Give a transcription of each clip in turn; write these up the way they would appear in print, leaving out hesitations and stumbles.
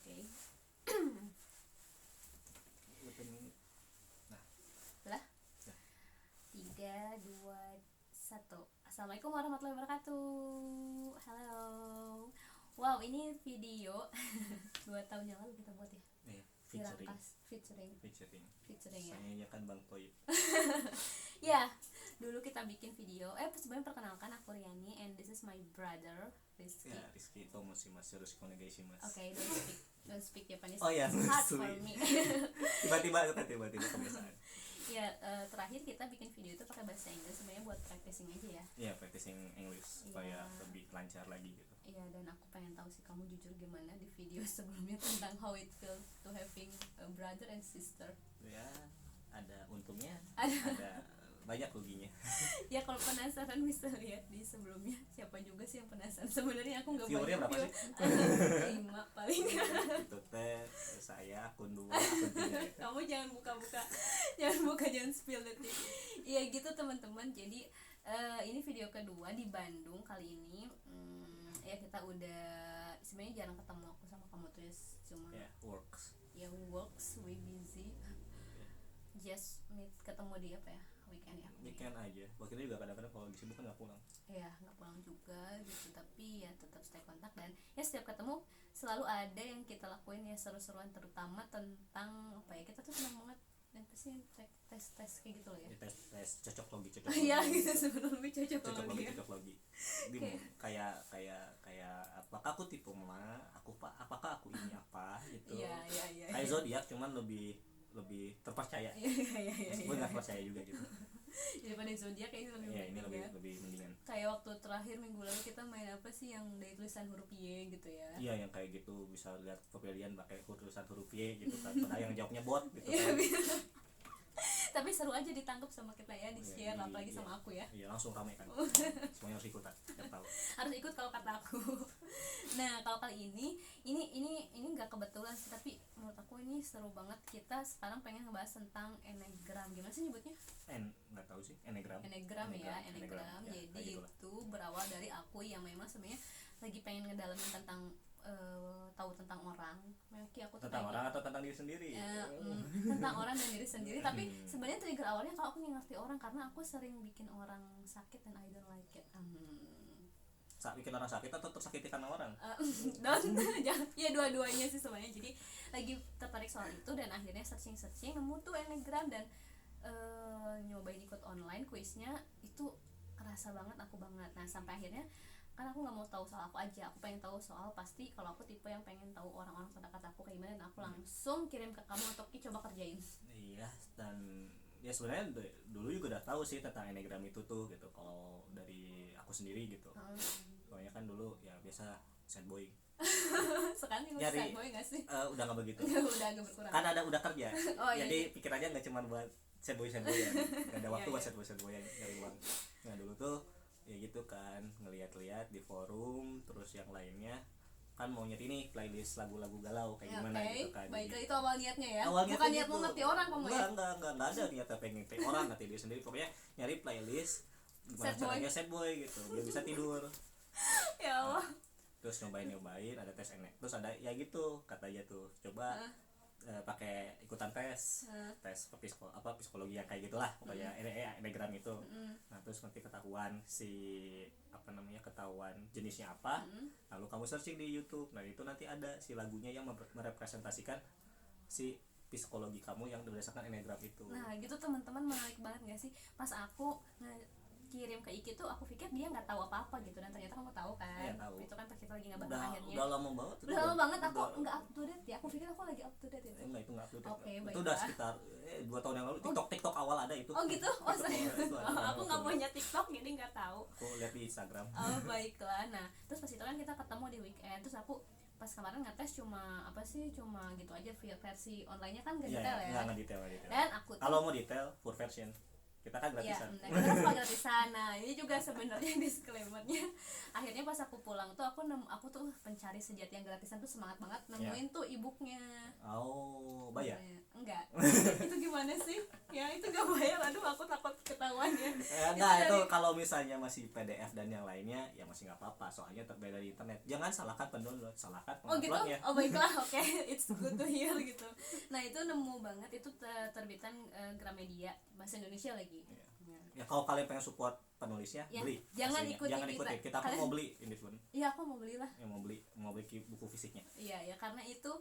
Oke. Nah, Lah. ya. 3, 2, 1. Assalamualaikum warahmatullahi wabarakatuh. Halo. Wow, ini video 2 tahun yang lalu kita buat ya. Iya, Si Rangkas featuring ya. Saya kan Bang Toib. Ya, dulu kita bikin video. Sebenarnya perkenalkan, aku Riani and this is my brother Rizky. Ya, Rizky itu masih harus koneksi mas. Okay, don't speak Japanese. Oh ya, Hard for me. tiba-tiba kebiasaan. Ya, terakhir kita bikin video itu pakai bahasa Inggris sebenarnya buat practicing aja ya. Iya, practicing English supaya lebih lancar lagi gitu. Iya, dan aku pengen tahu sih kamu jujur gimana di video sebelumnya tentang how it feels to having a brother and sister. Ya, ada untungnya, ada banyak ruginya. Ya kalau penasaran bisa lihat di sebelumnya. Siapa juga sih yang penasaran? Sebenarnya aku nggak Viewernya berapa sih? 5 paling. Itu teh saya akun 2, akun 3 gitu. Kamu jangan buka, jangan spill the tea. Iya gitu teman-teman. Jadi ini video kedua di Bandung kali ini. Ya kita udah sebenarnya jarang ketemu aku sama kamu tuh ya, cuma Yeah, works, we busy. Just meet ketemu di apa ya, weekend ya. Weekend aja. Waktu itu juga kadang-kadang kalau lagi sibuk kan nggak pulang. Ya nggak pulang juga gitu, tapi ya tetap stay kontak, dan ya setiap ketemu selalu ada yang kita lakuin ya, seru-seruan, terutama tentang apa ya, kita tuh senang banget yang sih tes kayak gitu loh ya. Tes cocok logi. Iya gitu, sebelumnya cocok logi. Kayak apakah aku tipe ma, apakah aku ini apa gitu. Iya. Kayak zodiak cuman lebih terpercaya. Iya. Gue nggak percaya juga gitu. Daripada zodiak kayak ini lebih Ini lebih mendingan. Kayak waktu terakhir minggu lalu kita main apa sih yang dari tulisan huruf Y gitu ya. Iya, yang kayak gitu bisa lihat pepilihan pakai tulisan huruf Y gitu kan. Padahal yang jawabnya bot gitu Iya, kan. Tapi seru aja ditangkap sama kita ya, di share apalagi iya. sama aku ya. Iya, langsung rame kan. Semuanya harus ikutan, biar tahu. Harus ikut kalau kata aku. Nah, kalau kali ini nggak kebetulan sih, tapi menurut aku ini seru banget. Kita sekarang pengen ngebahas tentang enneagram. Gimana sih nyebutnya? Nggak tahu sih, enneagram. Enneagram. Ya, Jadi itu berawal dari aku yang memang sebenarnya lagi pengen ngedalamin tentang tahu tentang orang. Aku Tentang orang atau tentang diri sendiri? Tentang orang dan diri sendiri. Tapi sebenarnya trigger awalnya kalau aku ngerti orang, karena aku sering bikin orang sakit dan I don't like it. Bikin orang sakit atau tersakiti karena orang? Ya dua-duanya sih sebenarnya. Jadi lagi tertarik soal itu, dan akhirnya searching nemu tuh enneagram, dan nyobain ikut online kuisnya. Itu kerasa banget aku banget. Nah sampai akhirnya kan aku nggak mau tahu soal aku aja, aku pengen tahu soal, pasti kalau aku tipe yang pengen tahu orang-orang terdekat aku kayak gimana, dan aku langsung kirim ke kamu untuk coba kerjain. Iya, dan ya sebenarnya dulu juga udah tahu sih tentang enneagram itu tuh gitu, kalau dari aku sendiri gitu. Soalnya kan dulu ya biasa sad boy. Sekarang juga sad boy nggak sih? Udah nggak begitu. Udah agak berkurang. Kan udah kerja. Jadi iya. pikirannya nggak cuma buat sad boy ya. Gak ada waktu buat sad boy yang dari uang. Nah dulu tuh ya gitu kan, ngeliat-liat di forum, terus yang lainnya kan mau nyari nih playlist lagu-lagu galau kayak gimana gitu kan. Baiklah, itu awal niatnya ya. Bukan niat mau ngerti orang kamu ya. Enggak ada niatnya pengen ngerti orang, ngerti diri sendiri. Pokoknya nyari playlist gimana caranya sad boy gitu biar bisa tidur. Ya Allah. Terus nyobain ada tes terus ada ya gitu katanya tuh coba pakai ikutan tes psikologi yang kayak gitulah pokoknya enneagram itu. Nah terus nanti ketahuan ketahuan jenisnya apa, lalu kamu searching di YouTube. Nah itu nanti ada si lagunya yang merepresentasikan si psikologi kamu yang berdasarkan enneagram itu. Nah gitu teman-teman, menarik banget nggak sih? Pas aku kirim ke Iki tuh aku pikir dia nggak tahu apa-apa gitu, dan ternyata kamu tahu kan. Ya, tahu. Itu kan pas kita lagi ngebahas akhirnya. Udah lama banget. Aku nggak up to date ya. Aku pikir aku lagi up to date itu. Enggak, itu nggak up to date. Okay, itu udah sekitar 2 tahun yang lalu. TikTok awal ada itu. Oh gitu. Serius. Aku nggak punya TikTok jadi nggak tahu. Aku lihat di Instagram. Oh baiklah. Nah terus pas itu kan kita ketemu di weekend, terus aku pas kemarin ngetes cuma gitu aja, versi online-nya kan nggak detail ya. Nggak detail. Dan aku kalau mau detail full version. kita kan gratisan. Iya, kita kan suka gratisan. Nah, ini juga sebenarnya disclaimernya. Akhirnya pas aku pulang tuh aku tuh pencari sejati yang gratisan tuh semangat banget nemuin tuh e-booknya. Oh, bayar? Enggak. Itu gimana sih? Ya itu gak bayar. Aduh, aku takut ketahuan ya. Enggak, itu kalau misalnya masih PDF dan yang lainnya ya masih nggak apa-apa, soalnya terbeda di internet. Jangan salahkan pendownload, salahkan Oh gitu? penguploadnya. Oh baiklah, oke. It's good to hear gitu. Nah itu nemu banget, itu terbitan Gramedia, bahasa Indonesia lagi. Ya kalau kalian pengen support penulisnya, Ya, beli. jangan pastinya. ikuti Jangan ikuti. Kita pun Kalian- mau beli ini pun. Iya aku mau beli lah. Ya, mau beli buku fisiknya. Iya ya, karena itu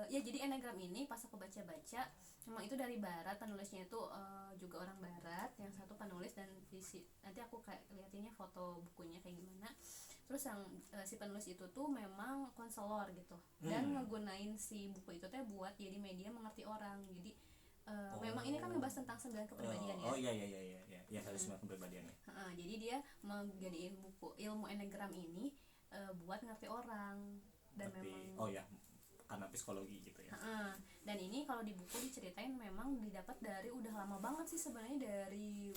ya jadi Enneagram ini pas aku baca-baca memang itu dari barat, penulisnya itu juga orang barat, yang satu penulis, dan nanti aku kayak liatinnya foto bukunya kayak gimana. Terus yang si penulis itu tuh memang konselor gitu, dan ngegunain si buku itu teh buat jadi media mengerti orang. Jadi memang ini kan ngebahas tentang 9 kepribadian ya. Oh iya ya harus 9 kepribadian ya. Jadi dia menjadiin buku ilmu Enneagram ini buat ngerti orang, dan memang oh ya, karena psikologi gitu ya. Dan ini kalau di buku diceritain memang didapat dari udah lama banget sih sebenarnya, dari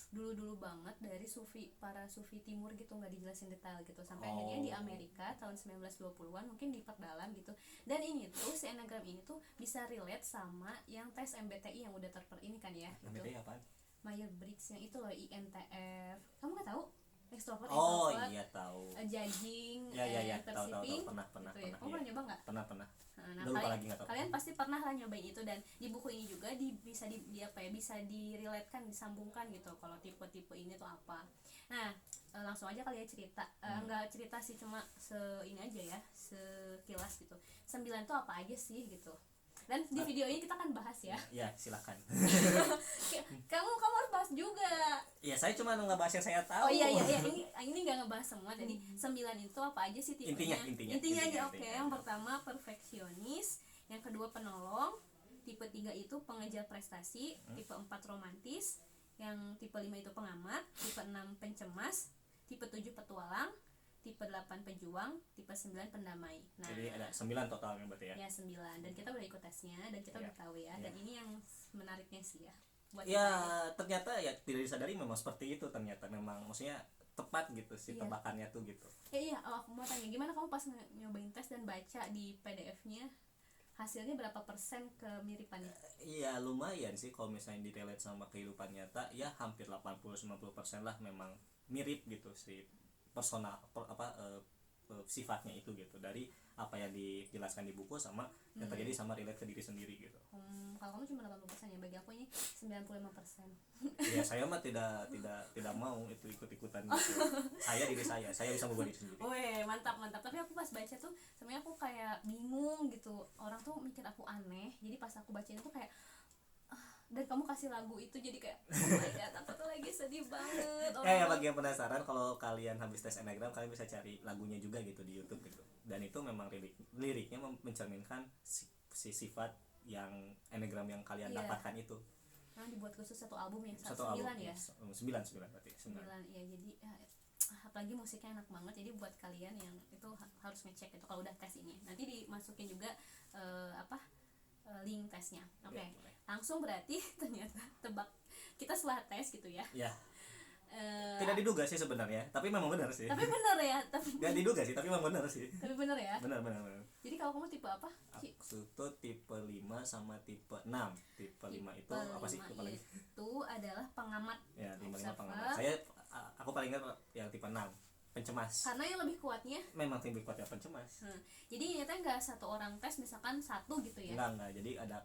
dulu banget, dari para sufi timur gitu, nggak dijelasin detail gitu, sampai akhirnya di Amerika tahun 1920-an mungkin diperdalam gitu. Dan ini tuh si Enneagram ini tuh bisa relate sama yang tes MBTI yang udah ini kan ya. MBTI apaan? Myers-Briggs yang itu loh, INTF. Kamu nggak tahu? Extrovert, Oh introvert, iya tahu. judging, Ya tahu perceiving. pernah Gitu ya. Kamu iya. pernah nyoba nggak? Pernah. Nah, Udah lupa lagi nggak tahu. kalian pasti pernah lah nyobain itu, dan di buku ini juga bisa bisa direlatekan, disambungkan gitu kalau tipe-tipe ini tuh apa. Nah, langsung aja kali ya cerita. Enggak cerita sih, cuma ini aja ya, sekilas gitu. 9 tuh apa aja sih gitu. Dan di video ini kita akan bahas ya. Ya, silakan. kamu harus bahas juga. Ya, saya cuma ngebahas yang saya tahu. Oh iya ini nggak ngebahas semua. Jadi 9 itu apa aja sih tipenya? Intinya aja. Oke. Yang pertama perfeksionis, yang kedua penolong, tipe 3 itu pengejar prestasi, tipe 4 romantis, yang tipe 5 itu pengamat, tipe 6 pencemas, tipe 7 petualang, tipe 8 pejuang, tipe 9 pendamai. Nah, jadi ada 9 totalnya berarti ya. Ya 9, dan kita udah ikut tesnya dan kita udah tahu ya. Dan ini yang menariknya sih ya. Buat Ya ternyata ya tidak disadari memang seperti itu, ternyata memang maksudnya tepat gitu sih tebakannya tuh gitu. Iya, aku mau tanya gimana kamu pas nyobain tes dan baca di PDF-nya, hasilnya berapa persen kemiripannya? Iya lumayan sih kalau misalnya di-relate sama kehidupan nyata, ya hampir 80-90% lah memang mirip gitu sih personal sifatnya itu gitu, dari apa yang dijelaskan di buku sama yang terjadi sama relate ke diri sendiri gitu. Kalau kamu cuma 80% ya, bagi aku ini 95%. Ya saya mah tidak mau itu ikut-ikutan gitu. Saya bisa mengubah diri sendiri. Weh, mantap. Tapi aku pas baca tuh sebenarnya aku kayak bingung gitu. Orang tuh mikir aku aneh. Jadi pas aku bacain tuh kayak dan kamu kasih lagu itu jadi kayak oh my god, apa tuh lagi sedih banget. Ya bagi yang penasaran, kalau kalian habis tes Enneagram kalian bisa cari lagunya juga gitu di YouTube gitu. Dan itu memang liriknya mencerminkan si sifat yang Enneagram yang kalian dapatkan itu. Nah, dibuat khusus satu album yang 9 ya. 9 berarti. 9 ya, jadi apalagi musiknya enak banget. Jadi buat kalian yang itu harus ngecek itu kalau udah tes ini. Nanti dimasukin juga link tesnya. Oke. Langsung berarti ternyata tebak kita setelah tes gitu ya. Ya. Tidak diduga sih sebenarnya, tapi memang benar sih. Tapi benar ya, Gak diduga sih, tapi memang benar sih. Tapi benar ya. Benar. Jadi kalau kamu tipe apa? Aku itu tipe 5 sama tipe 6. Tipe 5 itu apa sih? Tipe lagi? Itu adalah pengamat. Ya, tipe 5 pengamat. Aku paling ingat yang tipe 6. Pencemas. Karena yang lebih kuatnya memang lebih kuat yang pencemas. Jadi ternyata nggak satu orang tes misalkan satu gitu ya. Enggak, jadi ada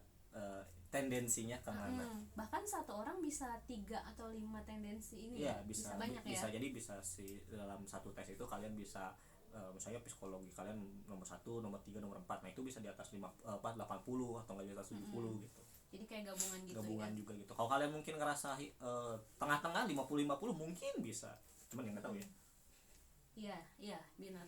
tendensinya kemana. Bahkan satu orang bisa 3 atau 5 tendensi ini ya, bisa banyak bisa ya. Jadi bisa dalam satu tes itu kalian bisa misalnya psikologi kalian nomor 1, nomor 3, nomor 4. Nah itu bisa di atas 80 atau nggak di atas 70 gitu. Jadi kayak gabungan gitu Gabungan ya. juga gitu. Kalau kalian mungkin ngerasa tengah-tengah 50-50 mungkin bisa. Cuman yang nggak tahu ya. Iya benar.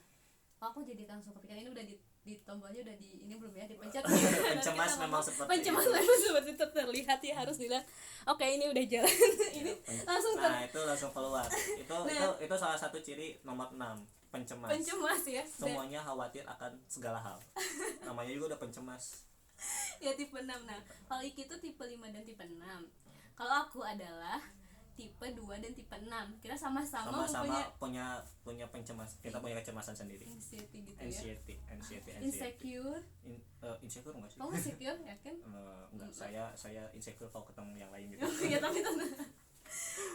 Aku jadi langsung kepikiran, ini udah di tombolnya udah ini belum ya dipencet. Pencemas memang seperti pencemas itu. memang seperti itu, terlihat ya, harus dilihat. Oke, ini udah jalan. Ini langsung itu langsung keluar. Itu salah satu ciri nomor 6, pencemas. Pencemas ya. Semuanya khawatir akan segala hal. Namanya juga udah pencemas. Ya tipe 6. Nah, kalau Iki itu tipe 5 dan tipe 6. Kalau aku adalah tipe 2 dan tipe 6. Kita sama-sama sama-sama punya pencemas, kita punya kecemasan sendiri. anxiety gitu ya. Anxiety. Insecure. Insecure enggak sih? Kamu insecure yakin? Enggak, saya insecure kalau ketemu yang lain gitu. Ya tapi itu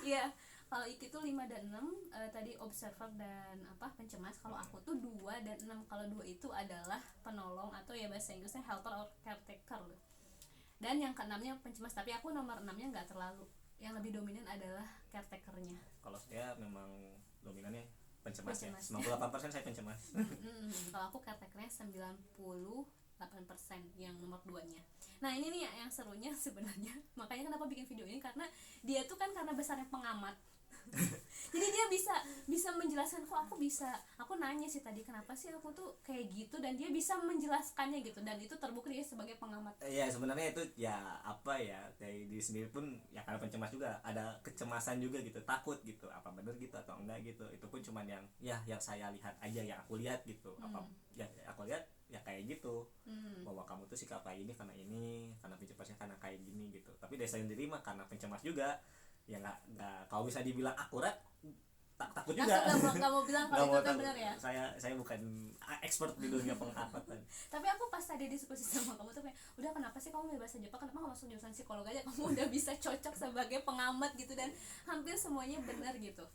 iya, kalau itu tuh 5 dan 6, tadi observer dan pencemas. Kalau aku tuh 2 dan 6. Kalau 2 itu adalah penolong atau ya bahasa Inggrisnya helper or caretaker. Dan yang keenamnya pencemas, tapi aku nomor 6-nya nggak terlalu. Yang lebih dominan adalah caretakernya. Kalau saya memang dominannya pencemas ya. Pencemas. 98% saya pencemas. Kalau aku caretakernya 98% yang nomor 2-nya. Nah ini nih yang serunya sebenarnya. Makanya kenapa bikin video ini, karena dia tuh kan karena besarnya pengamat. Jadi dia bisa menjelaskan. Aku nanya sih tadi kenapa sih aku tuh kayak gitu, dan dia bisa menjelaskannya gitu, dan itu terbukti dia sebagai pengamat. Iya, sebenarnya itu ya apa ya, dari diri sendiri pun ya, karena pencemas juga ada kecemasan juga gitu, takut gitu, apa bener gitu atau enggak gitu. Itu pun cuman yang saya lihat aja, yang aku lihat gitu. Apa ya aku lihat ya kayak gitu. Bahwa kamu tuh sikap kayak ini karena pencemasnya karena kayak gini gitu. Tapi dari saya sendiri mah karena pencemas juga. Ya nggak kalau bisa dibilang akurat, takut juga. Nggak mau bilang kalau itu benar ya. Saya bukan expert di dunia pengamatan. Tapi aku pas tadi diskusi sama kamu tuh kayak, udah kenapa sih kamu bahasa Jepang, kenapa nggak masuk jurusan psikolog aja, kamu udah bisa cocok sebagai pengamat gitu, dan hampir semuanya benar gitu.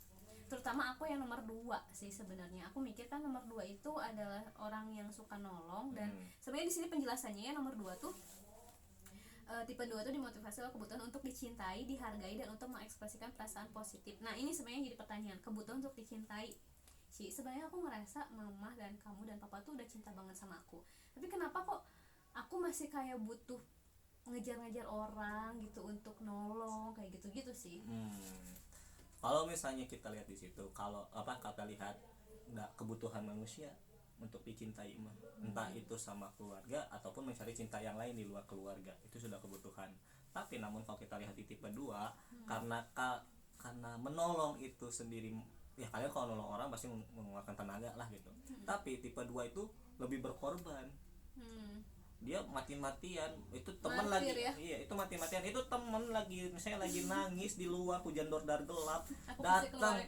Terutama aku yang nomor 2 sih sebenarnya. Aku mikir kan nomor 2 itu adalah orang yang suka nolong, dan sebenarnya di sini penjelasannya ya, nomor 2 tuh tipe 2 itu dimotivasi oleh kebutuhan untuk dicintai, dihargai, dan untuk mengekspresikan perasaan positif. Nah ini sebenarnya jadi pertanyaan, kebutuhan untuk dicintai sih. Sebenarnya aku ngerasa mama dan kamu dan papa tuh udah cinta banget sama aku, tapi kenapa kok aku masih kayak butuh ngejar-ngejar orang gitu untuk nolong kayak gitu-gitu sih. Kalau misalnya kita lihat di situ, kalau kita lihat kebutuhan manusia untuk dicintai mah, entah itu sama keluarga ataupun mencari cinta yang lain di luar keluarga, itu sudah kebutuhan. Tapi namun kalau kita lihat di tipe 2, karena menolong itu sendiri ya, kalian kalau nolong orang pasti mengeluarkan tenaga lah gitu. Tapi tipe 2 itu lebih berkorban. Dia mati-matian, itu teman lagi ya? Iya, itu mati-matian, itu teman lagi misalnya lagi nangis di luar, hujan dordar gelap,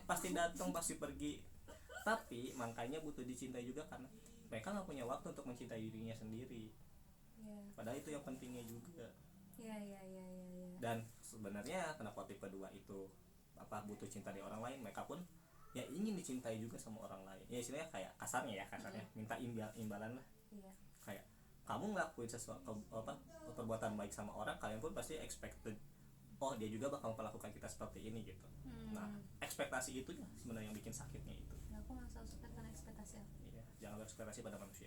pasti datang pasti pergi. Tapi makanya butuh dicintai juga, karena mereka nggak punya waktu untuk mencintai dirinya sendiri. Padahal itu yang pentingnya juga. Dan sebenarnya kenapa tipe 2 itu butuh cinta dari orang lain, mereka pun ya ingin dicintai juga sama orang lain. Ya istilahnya kayak kasarnya minta imbalan lah. Kayak kamu ngelakuin sesuatu perbuatan baik sama orang, kalian pun pasti expected, oh dia juga bakal melakukan kita seperti ini gitu. Nah ekspektasi itu sebenarnya yang bikin sakitnya itu. Aku nggak selalu suka dengan ekspektasi aku. Iya, jangan berekspektasi pada manusia.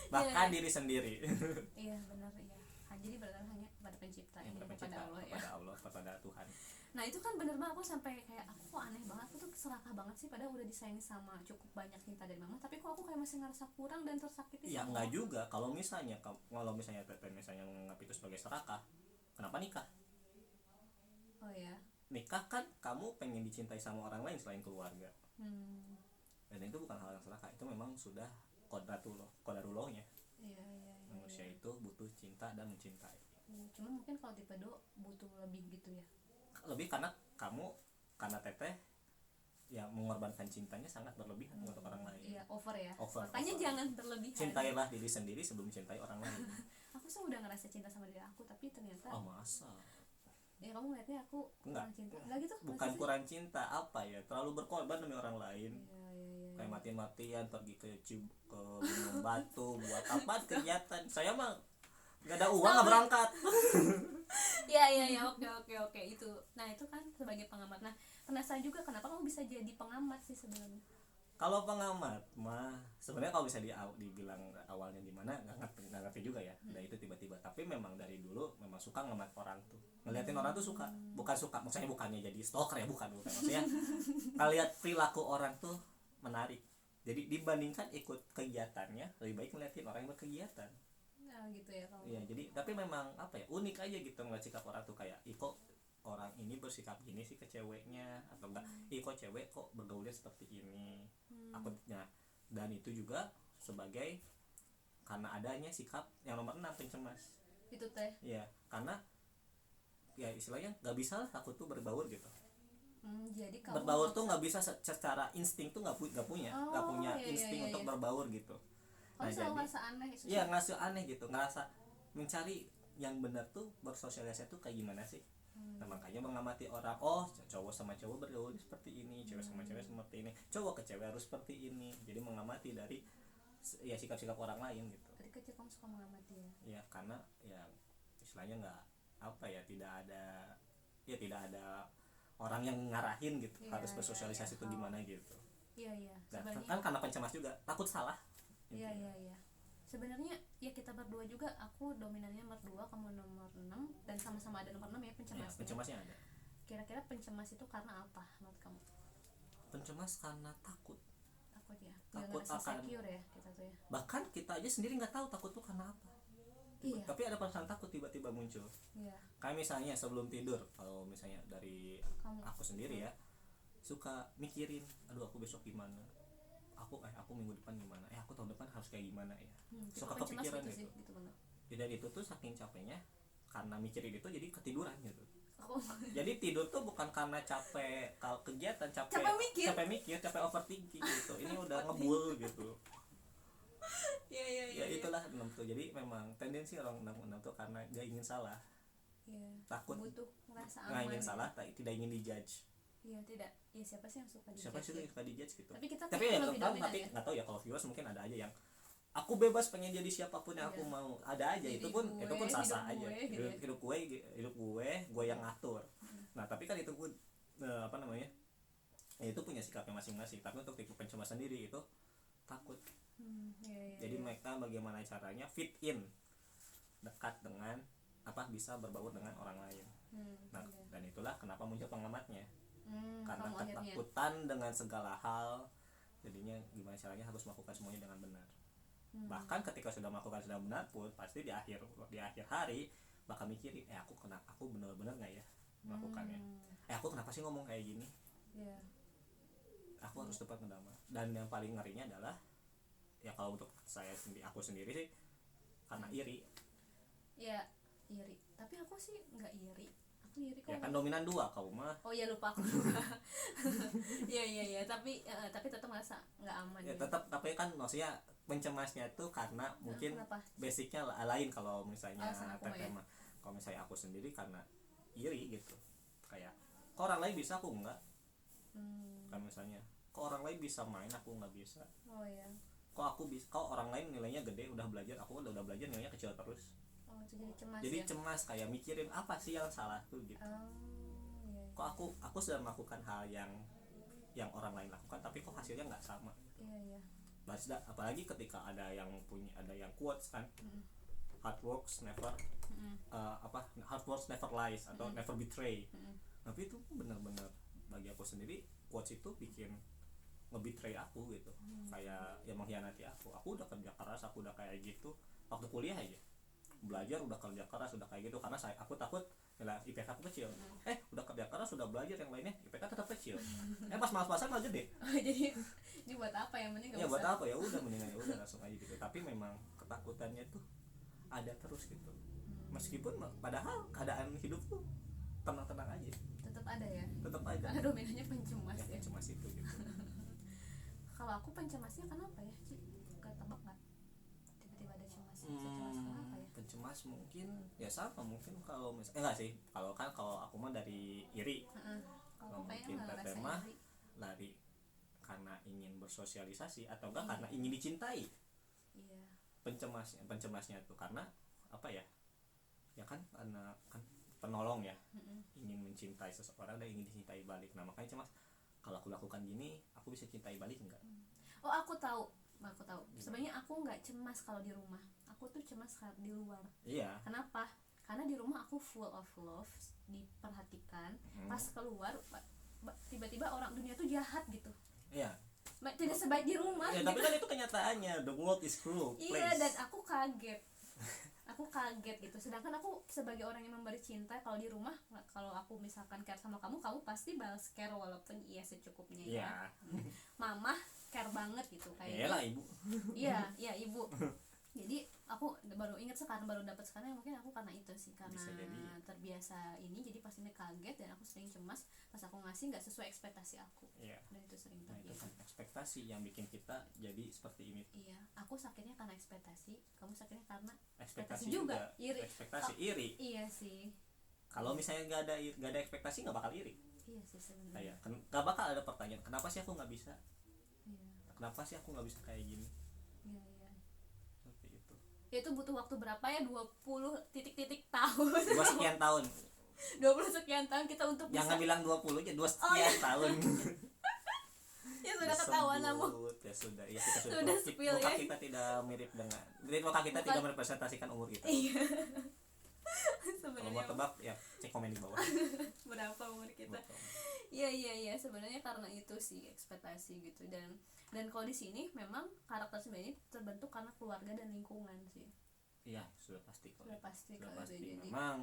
Bahkan diri sendiri. Iya benar ya. Jadi bergantung hanya pada pencipta, kepada Allah ya. Kepada Allah, kepada Tuhan. Nah itu kan bener banget, aku sampai kayak aku kok aneh banget, aku tuh serakah banget sih, padahal udah disayangi sama cukup banyak cinta dari mama, tapi kok aku kayak masih ngerasa kurang dan tersakiti. Ya enggak juga, kalau misalnya Teten misalnya menganggap itu sebagai serakah, kenapa nikah? Oh ya. Nikah kan kamu pengen dicintai sama orang lain selain keluarga. Dan itu bukan hal yang serakah, itu memang sudah kodarullahnya. Iya. Manusia itu butuh cinta dan mencintai. Cuma mungkin kalau tipe 2 butuh lebih gitu ya. Lebih karena Teteh ya mengorbankan cintanya sangat berlebihan untuk orang lain. Iya, over ya. Over. Makanya jangan berlebihan. Cintailah diri sendiri sebelum cintai orang lain. Aku sih udah ngerasa cinta sama diri aku, tapi ternyata masa? Ya kamu ngeliatnya aku kurang cinta. Enggak gitu? Bukan kurang cinta, terlalu berkorban demi orang lain. Iya. Kayak mati-matian pergi ke Gunung Batu buat apa kegiatan. Saya mah nggak ada uang, nggak berangkat. Iya, oke itu. Nah itu kan sebagai pengamat. Nah penasaran juga kenapa kamu bisa jadi pengamat sih sebenarnya? Kalau pengamat mah sebenarnya kalau bisa dibilang awalnya di mana nggak ngerti juga ya. Nah itu tiba-tiba. Tapi memang dari dulu memang suka ngemat orang tuh, ngeliatin orang tuh suka. Maksudnya bukannya jadi stalker ya, bukan. Maksudnya lihat perilaku orang tuh menarik. Jadi dibandingkan ikut kegiatannya, lebih baik ngeliatin orang yang berkegiatan. Nah gitu ya kamu. Iya, jadi tapi memang unik aja gitu ngeliat sikap orang tuh, kayak kok orang ini bersikap gini sih ke ceweknya, atau enggak kok cewek kok bergaulnya seperti ini. Dan itu juga sebagai karena adanya sikap yang nomor 6 pencemas. Itu teh. Iya, karena ya istilahnya nggak bisa lah aku tuh berbaur gitu. Jadi kamu Berbaur tuh maksa. nggak bisa secara insting tuh nggak punya nggak Oh, punya iya, iya, insting iya, untuk iya. berbaur gitu. Kamu Nah selalu jadi ngerasa aneh itu. iya ngerasa aneh gitu, ngerasa mencari yang benar tuh bersosialisasi tuh kayak gimana sih. Nah makanya mengamati orang, oh cowok sama cowok bergaul seperti ini, cewek sama cewek seperti ini, cowok ke cewek harus seperti ini. Jadi mengamati dari ya sikap-sikap orang lain gitu. Dari kecil kamu suka mengamati ya. Ya karena ya istilahnya nggak apa ya, tidak ada orang yang ngarahin gitu, Iya, harus iya, bersosialisasi iya. itu gimana gitu. Iya, iya. Nah, Sebenarnya kan karena pencemas juga takut salah. iya, iya, iya. Sebenarnya ya kita berdua juga, aku dominannya nomor 2, kamu nomor 6, dan sama-sama ada nomor 6 ya Ya, pencemasnya. pencemasnya ada. Kira-kira pencemas itu karena apa menurut kamu? Pencemas karena takut. Takut ya. Takut Nggak ngerasa akan- secure ya kita tuh ya. Bahkan kita aja sendiri nggak tahu takut tuh karena apa. Iya. Tapi ada perasaan takut tiba-tiba muncul. Iya. Kayak misalnya sebelum tidur, kalau misalnya dari Kamu. aku sendiri ya, suka mikirin, aduh aku besok gimana, aku minggu depan gimana, aku tahun depan harus kayak gimana ya. Tipe Suka pencemas kepikiran gitu gitu. sih, gitu banget. Ya, dan itu tuh saking capeknya karena mikirin itu jadi ketiduran gitu. Aku Jadi tidur tuh bukan karena capek kalau kegiatan, Capek mikir. capek overthinking gitu. Ini udah ngebul gitu. Iya, iya, Ya itulah 6 tuh. Jadi memang tendensi orang 6 tuh karena gak ingin salah, Iya. takut Butuh ngerasa nggak aman. ingin ya. salah, tidak ingin dijudge. Iya, tidak. Ya siapa sih yang suka Siapa sih yang dijudge? suka dijudge gitu. Tapi kita Tapi kayaknya ya lebih tahu, dominan tapi ya. nggak tahu ya, kalau viewers mungkin ada aja yang aku bebas pengen jadi siapapun yang aku Iya. mau, ada aja. Jadi itu pun gue, sah-sah hidup aja. gue, gitu ya. Hidup gue yang ngatur. Nah tapi kan itu gue apa namanya, ya itu punya sikapnya masing-masing. Tapi untuk tipe pencemas sendiri itu takut. Iya, iya, Jadi iya. mereka bagaimana caranya fit in, dekat dengan bisa berbaur dengan orang lain. Nah Iya. dan itulah kenapa muncul pengamatnya, karena Kamu akhirnya. ketakutan dengan segala hal. Jadinya gimana caranya harus melakukan semuanya dengan benar. Bahkan ketika sudah melakukan sudah benar pun pasti di akhir hari bakal mikirin, aku benar-benar nggak ya melakukannya. Aku kenapa sih ngomong kayak gini, Iya. aku harus tepat ngedama. Dan yang paling ngerinya adalah ya kalau untuk aku sendiri sih karena iri. Ya, iri. Tapi aku sih nggak iri. Aku iri kok. Ya kan dominan 2 kau mah. Oh ya, lupa aku juga. Iya, iya, iya. Tapi tetap merasa nggak aman. Ya gitu. tetap, tapi kan maksudnya pencemasnya itu karena mungkin Kenapa? basicnya lain. Kalau misalnya Alasan aku mah ya. tema, kalau misalnya aku sendiri karena iri gitu, kayak kok orang lain bisa aku enggak. Kan misalnya kok orang lain bisa main aku nggak bisa, Oh ya. kok orang lain nilainya gede udah belajar, aku udah belajar nilainya kecil terus. Oh, itu jadi cemas Jadi ya. cemas, kayak mikirin apa sih yang salah tuh gitu. Oh, iya. Kok aku sudah melakukan hal yang orang lain lakukan tapi kok hasilnya nggak sama. Iya, iya. Apalagi ketika ada yang quotes kan, hard works never hard works never lies atau never betray. Tapi itu benar-benar bagi aku sendiri quotes itu bikin nge-betray aku gitu. Kayak yang mengkhianati aku udah kerja keras, aku udah kayak gitu waktu kuliah aja, belajar udah kerja keras udah kayak gitu karena aku takut nilai IPK aku kecil. Udah kerja keras udah belajar, yang lainnya IPK tetap kecil. Pas malas-malasan malah gede. Oh, jadi ini buat apa ya? Mending nggak Ya buat usah. apa, ya udah mendingan ya udah langsung aja gitu. Tapi memang ketakutannya tuh ada terus gitu. Meskipun padahal keadaan hidup tuh tenang-tenang aja, Tetap ada ya. tetap aja Karena dominannya pencemas ya ya. cuma situ gitu. Kalau aku pencemasnya kenapa ya, Ci? Gak tebak nggak? Tiba-tiba ada cemas. Cemas kenapa ya? Pencemas mungkin ya sama, mungkin kalau enggak sih, kalau aku mah dari iri. Kalau Mungkin kayaknya nggak Teteh ngerasa mah iri. lari karena ingin bersosialisasi atau enggak karena ingin dicintai. Iya. Pencemasnya tuh karena apa ya kan karena kan penolong ya, ingin mencintai seseorang dan ingin dicintai balik. Nah makanya cemas, kalau aku lakukan gini aku bisa cintai balik enggak. Oh, aku tahu. Sebenarnya aku nggak cemas kalau di rumah. Aku tuh cemas di luar. Iya. Kenapa? Karena di rumah aku full of love, diperhatikan. Pas keluar tiba-tiba orang dunia tuh jahat gitu. Iya. Tidak sebaik di rumah. Ya, tapi kan itu kenyataannya, the world is cruel place. Iya, dan aku kaget. Aku kaget gitu. Sedangkan aku sebagai orang yang memberi cinta, kalau di rumah, kalau aku misalkan care sama kamu pasti balas care walaupun iya secukupnya ya. Iya. Mama care banget gitu Iyalah kayak. ibu. Iya, ibu. Jadi aku baru ingat sekarang, baru dapat sekarang, mungkin aku karena itu sih, karena Bisa jadi. terbiasa ini, jadi pas ini kaget dan aku sering cemas pas aku ngasih nggak sesuai ekspektasi aku. Iya. Dan itu sering Nah itu terjadi. kan ekspektasi yang bikin kita jadi seperti ini. Iya, aku sakitnya karena ekspektasi, kamu sakitnya karena Ekspektasi juga. juga. Iri. Ekspektasi Oh, iri. iya sih. Kalau misalnya nggak ada ekspektasi nggak bakal iri. Iya sih sebenarnya. Kayak nggak bakal ada pertanyaan kenapa sih aku nggak bisa, Iya, kenapa sih aku nggak bisa kayak gini, iya, iya. seperti itu. Ya itu butuh waktu berapa ya, 20 titik-titik tahun. 2 sekian tahun. 20 sekian tahun kita untuk Jangan bisa. bilang 20 aja, 2 sekian Oh, iya. tahun. Ya sudah ketahuan namu. Disebut, ya sudah, ya kita Sudah sudah spill, muka ya. kita tidak mirip dengan, jadi muka kita Bukan. tidak merepresentasikan umur kita. Iya. Kalau mau Sebenarnya tebak ya cek komen di bawah. berapa umur kita? Betul. Iya sebenarnya karena itu sih ekspektasi gitu, dan kalau di sini memang karakter sebenarnya terbentuk karena keluarga dan lingkungan sih. Iya sudah pasti kok. Sudah pasti Sudah kalau pasti. itu jadi. Memang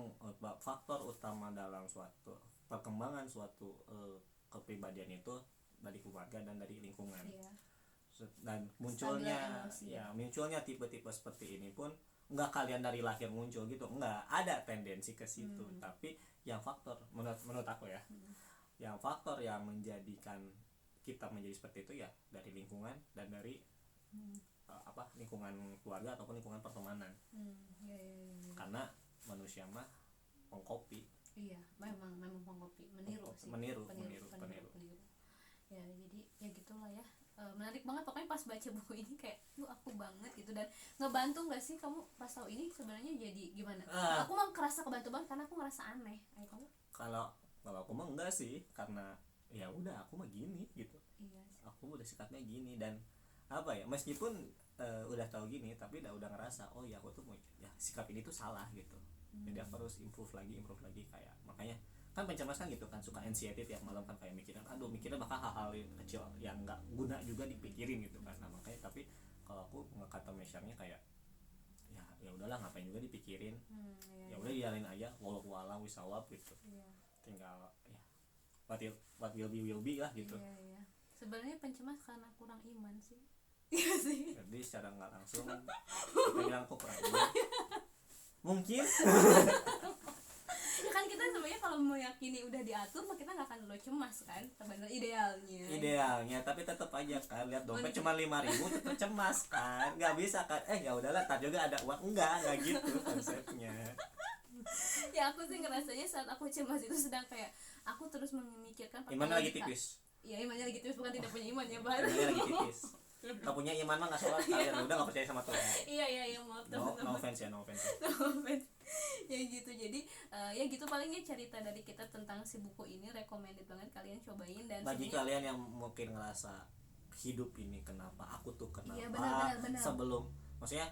faktor utama dalam suatu perkembangan suatu kepribadian itu dari keluarga dan dari lingkungan. Iya. Dan munculnya Stabilan emosi. ya munculnya tipe-tipe seperti ini pun nggak kalian dari lahir muncul gitu, nggak ada tendensi ke situ. Tapi yang faktor menurut aku ya, yang faktor yang menjadikan kita menjadi seperti itu ya dari lingkungan dan dari lingkungan keluarga ataupun lingkungan pertemanan. Iya. Karena manusia mah pengkopi. Iya, memang pengkopi, meniru sih. Meniru. Ya jadi ya gitulah ya. Menarik banget pokoknya pas baca buku ini, kayak lu aku banget gitu, dan ngebantu nggak sih kamu pas tahu ini sebenarnya jadi gimana? Aku mah kerasa kebantu banget karena aku ngerasa aneh. Ayo kamu? Kalau aku mah enggak sih, karena ya udah aku mah gini gitu. Iya sih. Aku udah sikapnya gini, dan apa ya, meskipun udah tahu gini tapi udah ngerasa oh ya aku tuh ya sikap ini tuh salah gitu. Jadi aku harus improve lagi kayak, makanya kan pencemas kan gitu kan, suka anxiety tiap malam kan, kayak mikirin mikirnya bakal hal-hal kecil yang nggak guna juga dipikirin gitu kan. Nah makanya, tapi kalau aku ngekata measure-nya kayak ya udahlah, ngapain juga dipikirin, ya udah jalanin aja, walau walau wisawab gitu. Iya. Tinggal ya what will be lah gitu. Iya. Sebenarnya pencemas karena kurang iman sih. Iya sih. Jadi secara nggak langsung kita bilang kok kurang iman. Mungkin Ya kan kita sebenarnya kalau meyakini udah diatur mah kita nggak akan terlalu cemas kan, sebenarnya idealnya, tapi tetap aja kan lihat dompet cuma 5.000 tetap cemas kan, nggak bisa kan, ya udahlah tar juga ada uang, enggak gitu konsepnya. Ya aku sih ngerasanya saat aku cemas itu sedang kayak aku terus memikirkan Iman lagi tipis. Iya, imannya lagi tipis, bukan tidak punya iman ya baru. Imannya lagi tipis. Nggak punya iman mah nggak sholat kalian, udah nggak percaya sama Tuhan. Iya maaf No teman-teman. offense ya, no offense. Ya gitu, jadi ya gitu palingnya cerita dari kita tentang si buku ini, recommended banget kalian cobain. Dan Bagi sebenarnya kalian yang mungkin ngerasa hidup ini kenapa, aku tuh kenapa, Iya, benar. sebelum maksudnya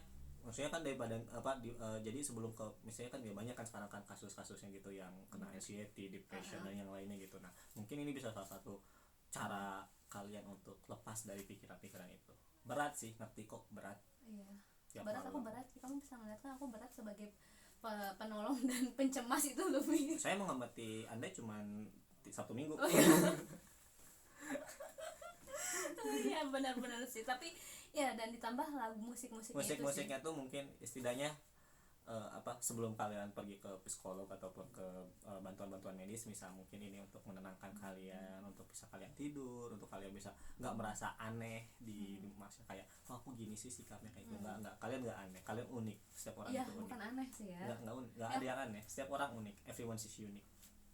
kan daripada jadi sebelum ke misalnya kan ya banyak kan sekarang kan kasus-kasusnya gitu yang kena anxiety, depression dan yang lainnya gitu. Nah mungkin ini bisa salah satu cara kalian untuk lepas dari pikiran-pikiran itu. Berat sih, ngerti kok berat. Iya. Tiap Berat, malam. aku berat sih, kamu bisa ngeliat kan aku berat sebagai penolong dan pencemas itu lebih. Saya mengamati Anda cuman 1 minggu. Iya benar sih, tapi ya dan ditambah lagu musiknya tuh mungkin setidaknya sebelum kalian pergi ke psikolog ataupun ke bantuan-bantuan medis, misal mungkin ini untuk menenangkan kalian, untuk bisa kalian tidur, untuk kalian bisa nggak merasa aneh di masa kayak aku gini sih sikapnya kayak gitu. Nggak, kalian nggak aneh, kalian unik, setiap orang Iya, itu unik. bukan aneh sih ya. Nggak ada yang aneh, setiap orang unik, everyone is unique.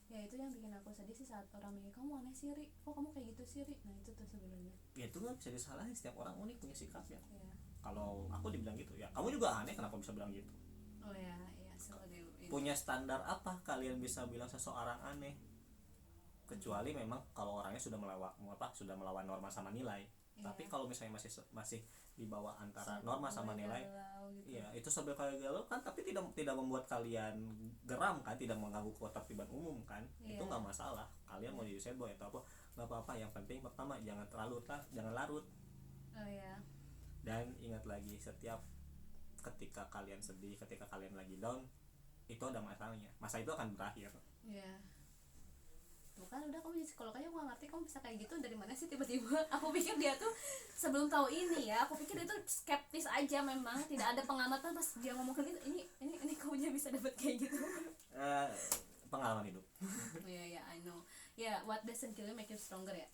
Ya itu yang bikin aku sedih sih, saat orang mikir kamu aneh sih Ri, kok kamu kayak gitu sih Ri. Nah itu tuh sebenarnya. Ya itu nggak bisa disalahin, setiap orang unik punya sikapnya. Iya. Kalau aku dibilang gitu, ya kamu juga aneh, kenapa bisa bilang gitu? Oh ya sebagai Punya standar apa kalian bisa bilang seseorang aneh? Kecuali memang kalau orangnya sudah melawan norma sama nilai. Iya. Tapi kalau misalnya masih di bawah antara norma sama nilai, gitu. iya itu sampai kayak galau kan, tapi tidak membuat kalian geram kan, tidak mengganggu ketertiban umum kan. Iya. Itu nggak masalah. Kalian mau jadi sad boy atau apa, nggak apa-apa. Yang penting pertama jangan larut. Oh ya. Dan ingat lagi, ketika kalian sedih, ketika kalian lagi down, itu ada masanya. Masa itu akan berakhir. Iya. bukan udah kamu jadi psikolog aja, aku gak ngerti kamu bisa kayak gitu dari mana sih tiba-tiba. Aku pikir dia tuh sebelum tahu ini ya, aku pikir dia tuh skeptis aja, memang tidak ada pengamatan. Pas dia ngomong kayak gitu, ini kamunya bisa dapat kayak gitu. Pengalaman hidup. Iya ya, I know ya, what doesn't kill you make you stronger ya.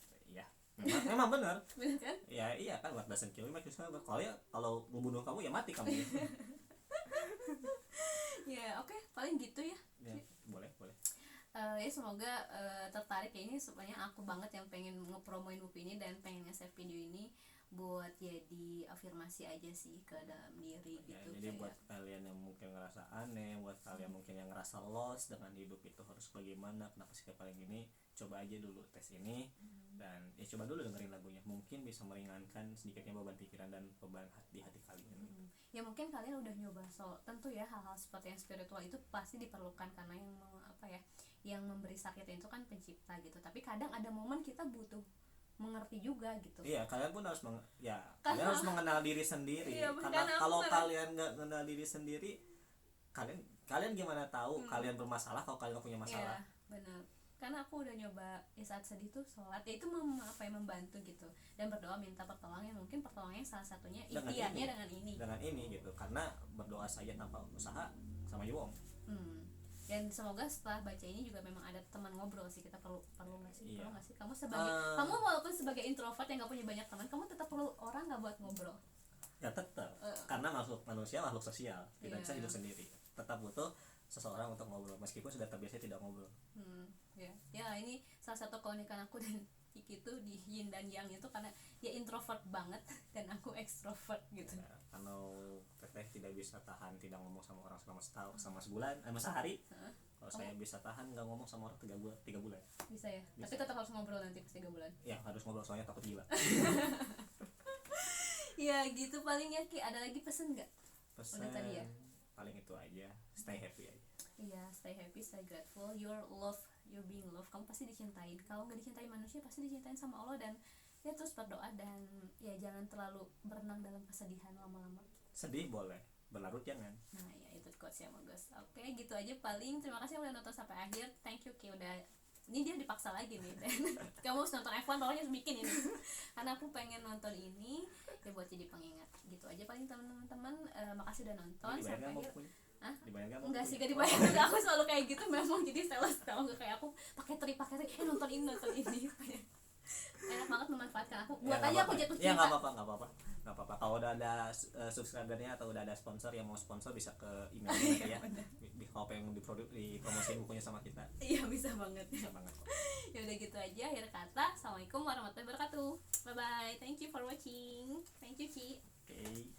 Iya, memang benar. Bener kan? Ya iya kan, what doesn't kill you makes you stronger. Kalau membunuh kamu ya mati kamu. Ya oke, paling gitu ya. Ya, boleh. Ya semoga tertarik ya, ini sebenarnya aku banget yang pengen ngepromoin buku ini dan pengen nge-share video ini buat jadi afirmasi aja sih ke dalam diri Ya, gitu. jadi kayak, buat kalian yang mungkin ngerasa aneh, buat kalian mungkin yang ngerasa lost dengan hidup itu harus bagaimana, kenapa sih paling gini, coba aja dulu tes ini. Dan ya coba dulu dengerin lagunya, mungkin bisa meringankan sedikitnya beban pikiran dan beban di hati kalian. ya mungkin kalian udah nyoba, tentu ya hal-hal seperti yang spiritual itu pasti diperlukan, karena yang memberi sakit itu kan pencipta gitu. Tapi kadang ada momen kita butuh mengerti juga gitu. Iya, kalian pun harus kalian harus mengenal diri sendiri. Iya, Karena kalau kalian nggak mengenal diri sendiri, kalian gimana tahu kalian bermasalah kalau kalian nggak punya masalah? Iya, benar. Karena aku udah nyoba ya, saat sedih tuh sholat ya, itu membantu gitu, dan berdoa minta pertolongan. Mungkin pertolongannya salah satunya ikhtiarnya dengan ini gitu. Karena berdoa saja tanpa usaha sama bohong. Dan semoga setelah baca ini juga memang ada teman ngobrol sih. Kita perlu nggak sih? Iya. Perlu nggak sih? Kamu walaupun sebagai introvert yang nggak punya banyak teman, kamu tetap perlu orang nggak buat ngobrol. Ya tetap, karena manusia makhluk sosial, tidak Iya. bisa hidup sendiri. Tetap butuh seseorang untuk ngobrol meskipun sudah terbiasa tidak ngobrol. Ya ini salah satu keunikan aku dan Kiki tuh di yin dan yang itu, karena dia introvert banget dan aku ekstrovert gitu. Ya, kalau Teteh tidak bisa tahan tidak ngomong sama orang selama sebulan, sehari. Kalau saya bisa tahan nggak ngomong sama orang 3 bulan. Bisa ya. Bisa. Tapi tetap harus ngobrol nanti pas 3 bulan. Ya harus ngobrol soalnya takut gila. Ya gitu paling ya Ki. Ada lagi pesen nggak? Pesan Udah tadi ya? paling itu aja, stay happy aja. Iya, stay happy, stay grateful. You're being loved. Kamu pasti dicintain. Kalau nggak dicintai manusia, pasti dicintain sama Allah. Dan ya terus berdoa, dan ya jangan terlalu berenang dalam kesedihan lama-lama. Sedih boleh, berlarut jangan. Nah ya itu quotes ya bagus. Oke gitu aja paling. Terima kasih udah nonton sampai akhir. Thank you Ki udah. Ini dia dipaksa lagi nih. Dan kamu harus nonton F1, pokoknya harus bikin ini. Karena aku pengen nonton ini ya buat jadi pengingat. Gitu aja paling teman-teman. Makasih udah nonton sampai akhir. Hah? Dibayar nggak? Enggak sih, gak dibayar. Aku selalu kayak gitu memang, jadi sales tau nggak, kayak aku pakai tri nonton ini enak banget memanfaatkan aku. Buat aja aku jatuh Ya cinta. nggak apa-apa. Kalau udah ada subscribernya atau udah ada sponsor yang mau sponsor bisa ke emailnya nanti ya. Kalau pengen dipromosiin bukunya sama kita. Iya bisa banget. Bisa banget. Ya udah gitu aja, akhir kata. Assalamualaikum warahmatullahi wabarakatuh. Bye bye. Thank you for watching. Thank you Ci. Oke.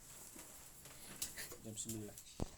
Jam 9.